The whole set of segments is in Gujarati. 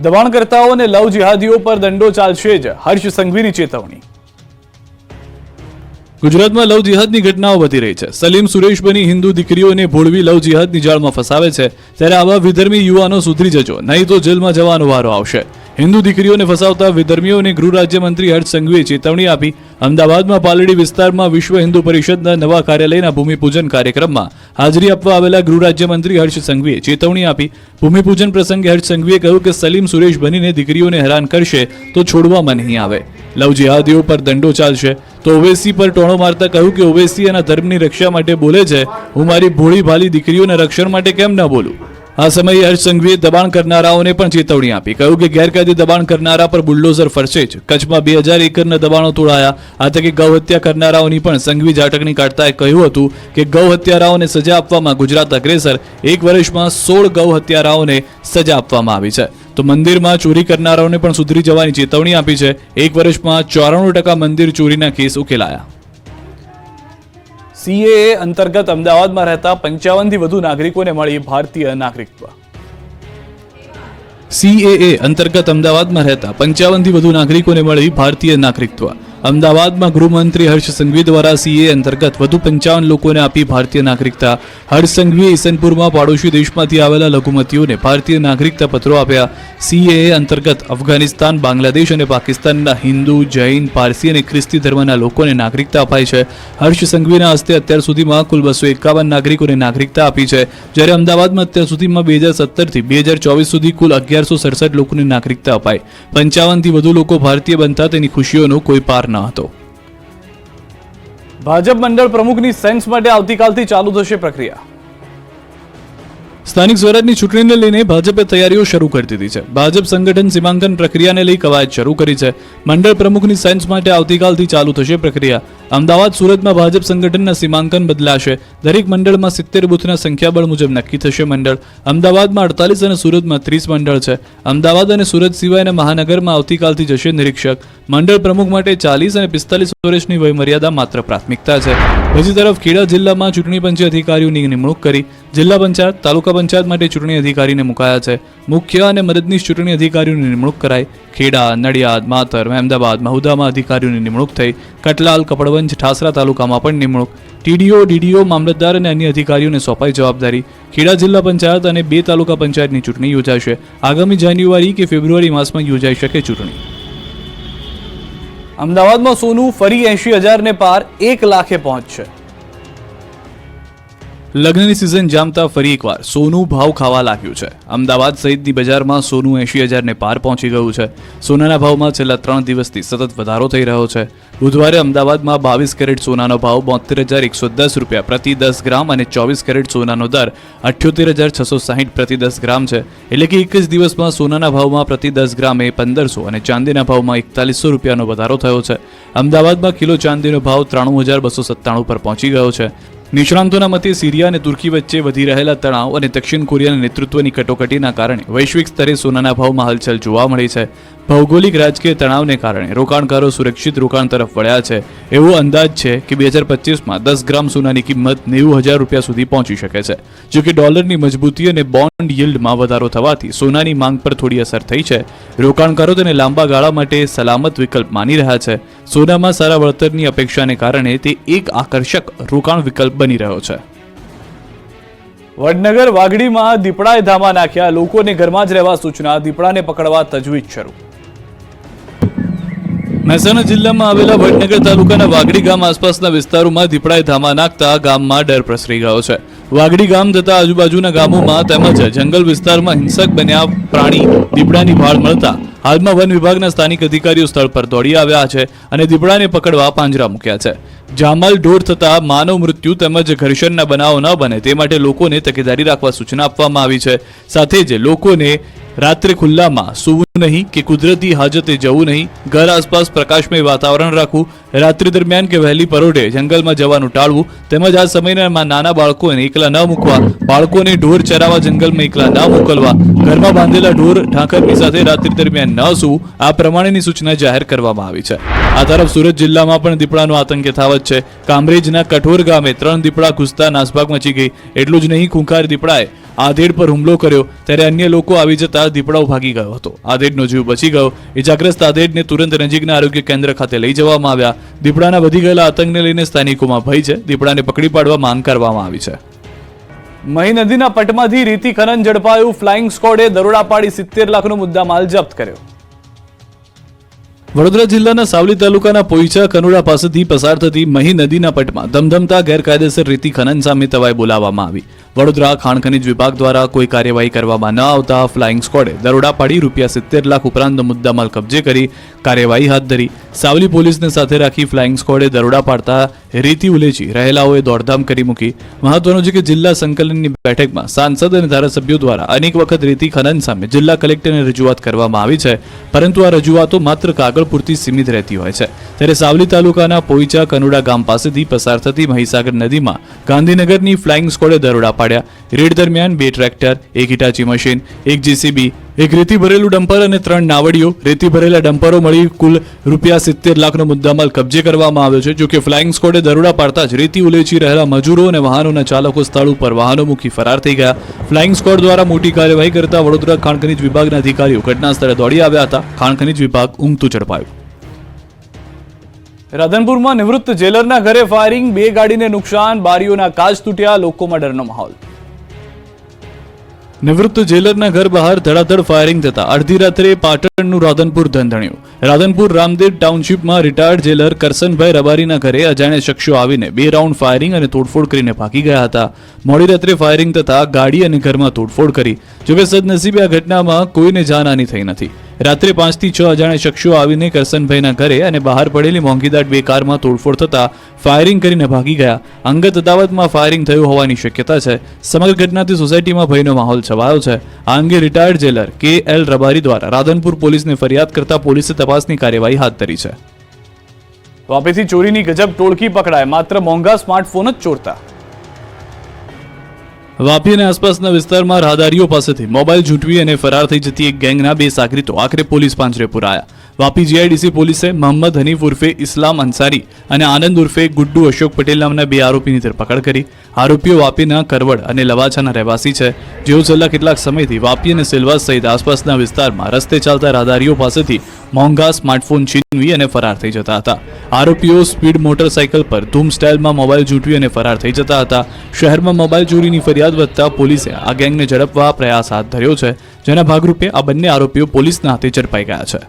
દબાણકર્તાઓ અને લવ જિહાદીઓ પર દંડો ચાલશે જ, હર્ષ સંઘવીની ચેતવણી. ગુજરાતમાં લવ જિહાદની ઘટનાઓ વધી રહી છે. સલીમ સુરેશ બની હિન્દુ દીકરીઓને ભોળવી લવ જિહાદની જાળમાં ફસાવે છે, ત્યારે આવા વિધર્મી યુવાનો સુધરી જજો, નહીં તો જેલમાં જવાનો વારો આવશે. હિન્દુ દીકરીઓને ફસાવતા વિધર્મીઓને ગૃહ રાજ્યમંત્રી હર્ષ સંઘવીએ ચેતવણી આપી. અમદાવાદમાં પાલડી વિસ્તારમાં વિશ્વ હિન્દુ પરિષદના નવા કાર્યાલયના ભૂમિપૂજન કાર્યક્રમમાં હાજરી આપવા આવેલા ગૃહ રાજ્યમંત્રી હર્ષ સંઘવીએ ચેતવણી આપી. ભૂમિપૂજન પ્રસંગે હર્ષ સંઘવીએ કહ્યું કે સલીમ સુરેશ બનીને દીકરીઓને હેરાન કરશે તો છોડવામાં નહીં આવે. લવ જિહાદીઓ પર દંડો ચાલશે. તો ઓવૈસી પર ટોણો મારતા કહ્યું કે ઓવૈસી એના ધર્મની રક્ષા માટે બોલે છે, હું મારી ભોળી ભાલી દીકરીઓના રક્ષણ માટે કેમ ન બોલું. આ સમયે હર્ષ સંઘવીએ દબાણ કરનારાઓને પણ ચેતવણી આપી. કહ્યું કે ગેરકાયદે દબાણ કરનારા પર બુલડોઝર ફરશે જ. કચ્છમાં 2000 એકરના દબાણો તોડાયા. આ તકે ગૌ હત્યા કરનારાઓની પણ સંઘવી ઝાટકણી કાઢતા કહ્યું હતું કે ગૌ હત્યારાઓને સજા આપવામાં ગુજરાત અગ્રેસર. 1 વર્ષમાં 16 ગૌ હત્યારાઓને સજા આપવામાં આવી છે. તો મંદિરમાં ચોરી કરનારાઓને પણ સુધરી જવાની ચેતવણી આપી છે. 1 વર્ષમાં 94% મંદિર ચોરીના કેસ ઉકેલાયા. સીએએ અંતર્ગત અમદાવાદમાં રહેતા 55થી વધુ નાગરિકોને મળી ભારતીય નાગરિકત્વ. સીએએ અંતર્ગત અમદાવાદમાં રહેતા 55થી વધુ નાગરિકોને મળી ભારતીય નાગરિકત્વ. અમદાવાદમાં ગૃહમંત્રી હર્ષ સંઘવી દ્વારા સીએ અંતર્ગત વધુ 55 લોકોને આપી ભારતીય નાગરિકતા. હર્ષ સંઘવીએ ઈસનપુરમાં પાડોશી દેશમાંથી આવેલા લઘુમતીઓને ભારતીય નાગરિકતા પત્રો આપ્યા. સીએએ અંતર્ગત અફઘાનિસ્તાન, બાંગ્લાદેશ અને પાકિસ્તાનના હિન્દુ, જૈન, પારસી અને ખ્રિસ્તી ધર્મના લોકોને નાગરિકતા અપાઈ છે. હર્ષ સંઘવીના હસ્તે અત્યાર સુધીમાં કુલ 251 નાગરિકોને નાગરિકતા આપી છે, જ્યારે અમદાવાદમાં અત્યાર સુધીમાં 2017થી 2024 સુધી કુલ 1167 લોકોને નાગરિકતા અપાઈ. 55થી વધુ લોકો ભારતીય બનતા તેની ખુશીઓનો કોઈ પાર ન હતો. ભાજપ મંડળ પ્રમુખની સેન્સ માટે આવતીકાલથી ચાલુ થશે પ્રક્રિયા. સ્થાનિક સ્વરાજની ચૂંટણીને લઈને ભાજપે તૈયારીઓ શરૂ કરી દીધી છે. ભાજપ સંગઠન સીમાંકન પ્રક્રિયાને લઈ કવાયત શરૂ કરી છે. મંડળ પ્રમુખની સેન્સ માટે આવતીકાલથી ચાલુ થશે પ્રક્રિયા. અમદાવાદ, સુરતમાં ભાજપ સંગઠનના સીમાંકન બદલાશે. દરેક મંડળમાં 70 બૂથના સંખ્યાબળ મુજબ નક્કી થશે મંડળ. અમદાવાદમાં 48 અને સુરતમાં 30 મંડળ છે. અમદાવાદ અને સુરત સિવાયના મહાનગરમાં આવતીકાલથી જશે નિરીક્ષક. મંડળ પ્રમુખ માટે 40 અને 45 વર્ષની વયમર્યાદા માત્ર પ્રાથમિકતા છે. બીજી તરફ ખેડા જિલ્લામાં ચૂંટણી પંચે અધિકારીઓની નિમણૂક કરી. જિલ્લા પંચાયત, તાલુકા પંચાયત માટે ચૂંટણી અધિકારીને મુકાયા છે. મુખ્ય અને મદદનીશ ચૂંટણી અધિકારીઓની નિમણૂક કરાઈ. ખેડા, નડિયાદ, માતર, મહેમદાબાદ, મહુદામાં અધિકારીઓની નિમણૂક થઈ. કટલાલ, કપડવંજ, ઠાસરા તાલુકામાં પણ નિમણૂક. ટીડીઓ, ડીડીઓ, મામલતદાર અને અન્ય અધિકારીઓને સોંપાઈ જવાબદારી. ખેડા જિલ્લા પંચાયત અને 2 તાલુકા પંચાયતની ચૂંટણી યોજાશે. આગામી જાન્યુઆરી કે ફેબ્રુઆરી માસમાં યોજાઈ શકે ચૂંટણી. અમદાવાદમાં સોનું ફરી 80,000 ને પાર, 1 લાખે પહોંચશે. લગ્નની સિઝન જામતા ફરી એકવાર સોનું ભાવ ખાવા લાગ્યું છે. અમદાવાદ સહિતની બજારમાં સોનું 80,000 ને પાર પહોંચી ગયું છે. સોનાના ભાવમાં છેલ્લા 3 દિવસથી સતત વધારો થઈ રહ્યો છે. બુધવારે અમદાવાદમાં 22 કેરેટ સોનાનો ભાવ 72,110 રૂપિયા પ્રતિ 10 ગ્રામ અને 24 કેરેટ સોનાનો દર 78,660 પ્રતિ 10 ગ્રામ છે. એટલે કે એક જ દિવસમાં સોનાના ભાવમાં પ્રતિ 10 ગ્રામે 1,500 અને ચાંદીના ભાવમાં 4,100 રૂપિયાનો વધારો થયો છે. અમદાવાદમાં કિલો ચાંદીનો ભાવ 93,297 પર પહોંચી ગયો છે. નિષ્ણાંતોના મતે સિરિયા અને તુર્કી વચ્ચે વધી રહેલા તણાવ અને દક્ષિણ કોરિયાના નેતૃત્વની કટોકટીના કારણે વૈશ્વિક સ્તરે સોનાના ભાવમાં હલચલ જોવા મળી છે. ભૌગોલિક રાજકીય તણાવને કારણે રોકાણકારો સુરક્ષિત રોકાણ તરફ વળ્યા છે. એવો અંદાજ છે કે 2025માં 10 ગ્રામ સોનાની કિંમત 90,000 રૂપિયા સુધી પહોંચી શકે છે. જોકે ડોલરની મજબૂતી અને બોન્ડ યીલ્ડમાં વધારો થવાથી સોનાની માંગ પર થોડી અસર થઈ છે. રોકાણકારો તેને લાંબા ગાળા માટે સલામત વિકલ્પ માની રહ્યા છે. સોનામાં સારા વળતરની અપેક્ષાને કારણે તે એક આકર્ષક રોકાણ વિકલ્પ બની રહ્યો છે. વડનગર વાગડીમાં દીપડાએ ધામા નાખ્યા. લોકોને ઘરમાં જ રહેવા સૂચના. દીપડાને પકડવા તજવીજ શરૂ. મહેસાણા જિલ્લામાં આવેલા વડનગર તાલુકાના વાગડી ગામ આસપાસના વિસ્તારોમાં દીપડાએ ધામા નાખતા ગામમાં ડર પ્રસરી ગયો છે. વાગડી ગામ તથા આજુબાજુના ગામોમાં તેમજ જંગલ વિસ્તારમાં હિંસક બન્યા પ્રાણી દીપડાની ભાળ મળતા હાલમાં વન વિભાગના સ્થાનિક અધિકારીઓ સ્થળ પર દોડી આવ્યા છે અને દીપડાને પકડવા પાંજરા મૂક્યા છે. જામલ ઢોર થતા માનવ મૃત્યુ તેમજ ઘર્ષણના બનાવો ન બને તે માટે લોકોને તકેદારી રાખવા સૂચના આપવામાં આવી છે. સાથે જ લોકોને રાત્રે ખુલ્લામાં સૂવું નહીં કે કુદરતી હાજતે જવું નહીં. ઘર આસપાસ પ્રકાશમય વાતાવરણ રાખવું. રાત્રિ દરમિયાન કે વહેલી પરોઢે જંગલમાં જવાનું ટાળવું. તેમજ આ સમયમાં નાના બાળકોને એકલા ન મૂકવા. બાળકોને ઢોર ચરાવવા જંગલમાં એકલા ન મોકલવા. ઘરમાં બાંધેલા ઢોર ઢાંકરની સાથે રાત્રિ દરમિયાન ન સૂવું. આ પ્રમાણેની સૂચના જાહેર કરવામાં આવી છે. આ તરફ સુરત જિલ્લામાં પણ દીપડાનો આતંક યથાવત છે. કામરેજના કઠોર ગામે 3 દીપડા ઘૂસતા નાસભાગ મચી ગઈ. એટલું જ નહીં, ખૂંખાર દીપડાએ આધેડ પર હુમલો કર્યો ત્યારે અન્ય લોકો આવી જતા દીપડાઓ ભાગી ગયો હતો. આધેડનો જીવ બચી ગયો. ઇજાગ્રસ્ત આધેડને તુરંત નજીકના આરોગ્ય કેન્દ્ર ખાતે લઈ જવામાં આવ્યા. દીપડાના વધી ગયેલા આતંકને લઈને સ્થાનિકોમાં ભય છે. દીપડાને પકડી પાડવા માંગ કરવામાં આવી છે. મહી નદીના પટમાંથી રેતી ખનન ઝડપાયું. ફ્લાઇંગ સ્કોડે દરોડા પાડી 70 લાખનો મુદ્દામાલ જપ્ત કર્યો. વડોદરા જિલ્લાના સાવલી તાલુકાના પોઈચા કનોડા પાસેથી પસાર થતી મહી નદીના પટમાં ધમધમતા ગેરકાયદેસર રેતી ખનન સામે તવાઈ બોલાવવામાં આવી. વડોદરા ખાણ ખનીજ વિભાગ દ્વારા કોઈ કાર્યવાહી કરવામાં ન આવતા ફ્લાઇંગ સ્કોડે દરોડા પાડી ₹70 લાખ ઉપરાંતનો મુદ્દામાલ કબજે કરી કાર્યવાહી હાથ ધરી. સાવલી પોલીસને સાથે રાખી ફ્લાઇંગ સ્કોડે દરોડા પાડતા રેતી ઉલેચી રહેલાઓએ દોડધામ કરી મૂકી. મહત્વનું છે કે જિલ્લા સંકલનની બેઠકમાં સાંસદ અને ધારાસભ્યો દ્વારા અનેક વખત રેતી ખનન સામે જિલ્લા કલેક્ટરને રજૂઆત કરવામાં આવી છે, પરંતુ આ રજૂઆતો માત્ર કાગળ પૂરતી સીમિત રહેતી હોય છે. ત્યારે સાવલી તાલુકાના પોઈચા કનોડા ગામ પાસેથી પસાર થતી મહીસાગર નદીમાં ગાંધીનગરની ફ્લાઇંગ સ્કોડે દરોડા પાડ્યા. રેડ દરમિયાન 2 ટ્રેક્ટર, 1 હિટાચી મશીન, 1 જેસીબી, 1 રેતી ભરેલું ડમ્પર અને 3 નાવડીઓ, રેતી ભરેલા ડમ્પરો મળી કુલ ₹70 લાખનો મુદ્દામાલ કબજે કરવામાં આવ્યો છે. જોકે ફ્લાઇંગ સ્કોડે દરોડા પાડતા જ રેતી ઉલેચી રહેલા મજૂરો અને વાહનોના ચાલકો સ્થળ ઉપર વાહનો મૂકી ફરાર થઈ ગયા. ફ્લાઇંગ સ્કોડ દ્વારા મોટી કાર્યવાહી કરતા વડોદરા ખાણ ખનીજ વિભાગના અધિકારીઓ ઘટના સ્થળે દોડી આવ્યા હતા. ખાણ ખનીજ વિભાગ ઊંઘતું ઝડપાયું. રાધનપુરમાં નિવૃત્ત જેલરના ઘરે ફાયરિંગ, 2 ગાડીને નુકસાન, બારીઓના કાચ તૂટ્યા, લોકોમાં ડરનો માહોલ. નિવૃત્ત જેલરના ઘર બહાર ધડાધડ ફાયરિંગ થતા અડધી રાત્રે પાટણનું રાધનપુર ધણધણ્યું. રાધનપુર રામદેવ ટાઉનશીપમાં રિટાયર્ડ જેલર કરસનભાઈ રબારીના ઘરે અજાણ્યા શખ્સો આવીને 2 રાઉન્ડ ફાયરિંગ અને તોડફોડ કરીને ભાગી ગયા હતા. મોડી રાત્રે ફાયરિંગ થતા ગાડી અને ઘરમાં તોડફોડ કરી. જોકે સદનસીબે આ ઘટનામાં કોઈને જાનહાની થઈ નથી. રાત્રે 5 થી 6 અજાણ્યા શખ્સો આવીને કરસનભાઈના ઘરે અને બહાર પડેલી મોંઘીદાર 2 કારમાં તોડફોડ થતા ફાયરિંગ કરીને ભાગી ગયા. અંગત અદાવતમાં ફાયરિંગ થયું હોવાની શક્યતા છે. સમગ્ર ઘટનાથી સોસાયટીમાં ભયનો માહોલ છવાયો છે. આ અંગે રિટાયર્ડ જેલર KL રબારી દ્વારા રાધનપુર પોલીસને ફરિયાદ કરતા પોલીસે તપાસની કાર્યવાહી હાથ ધરી છે. વાપીથી ચોરીની ગજબ ટોળકી પકડાય, માત્ર મોંઘા સ્માર્ટફોન જ ચોરતા. વાપી અને આસપાસના વિસ્તારમાં રાહદારીઓ પાસેથી મોબાઈલ ઝૂંટવી અને ફરાર થઈ જતી એક ગેંગના 2 સાગરીતો આખરે પોલીસ પાંજરે પુરાયા. વાપી GIDC પોલીસે મોહમ્મદ હનીફ ઉર્ફે ઇસ્લામ અંસારી અને આનંદ ઉર્ફે ગુડ્ડુ અશોક પટેલ નામના 2 આરોપીની ધરપકડ કરી. આરોપીઓ વાપીના કરવડ અને લવાછાના રહેવાસી છે, જેઓ છેલ્લા કેટલાક સમયથી વાપી અને સેલવાસ સહિત આસપાસના વિસ્તારમાં રસ્તે ચાલતા રાહદારીઓ પાસેથી મોંઘા સ્માર્ટફોન છીનવી અને ફરાર થઈ જતા હતા. આરોપીઓ સ્પીડ મોટરસાયકલ પર ધૂમ સ્ટાઇલમાં મોબાઈલ ઝૂંટવી અને ફરાર થઈ જતા હતા. શહેરમાં મોબાઈલ ચોરીની ફરિયાદ વધતા પોલીસે આ ગેંગને ઝડપવા પ્રયાસ હાથ ધર્યો છે, જેના ભાગરૂપે આ બંને આરોપીઓ પોલીસના હાથે ઝડપાઈ ગયા છે.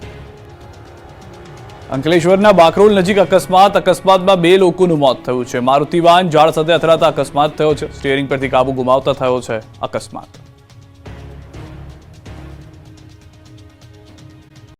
અંકલેશ્વરના બાકરોલ નજીક અકસ્માતમાં 2 લોકોનું મોત થયું છે. મારુતિ વાન ઝાડ સાથે અથડાતા અકસ્માત થયો છે. સ્ટીયરિંગ પરથી કાબુ ગુમાવતા થયો છે અકસ્માત.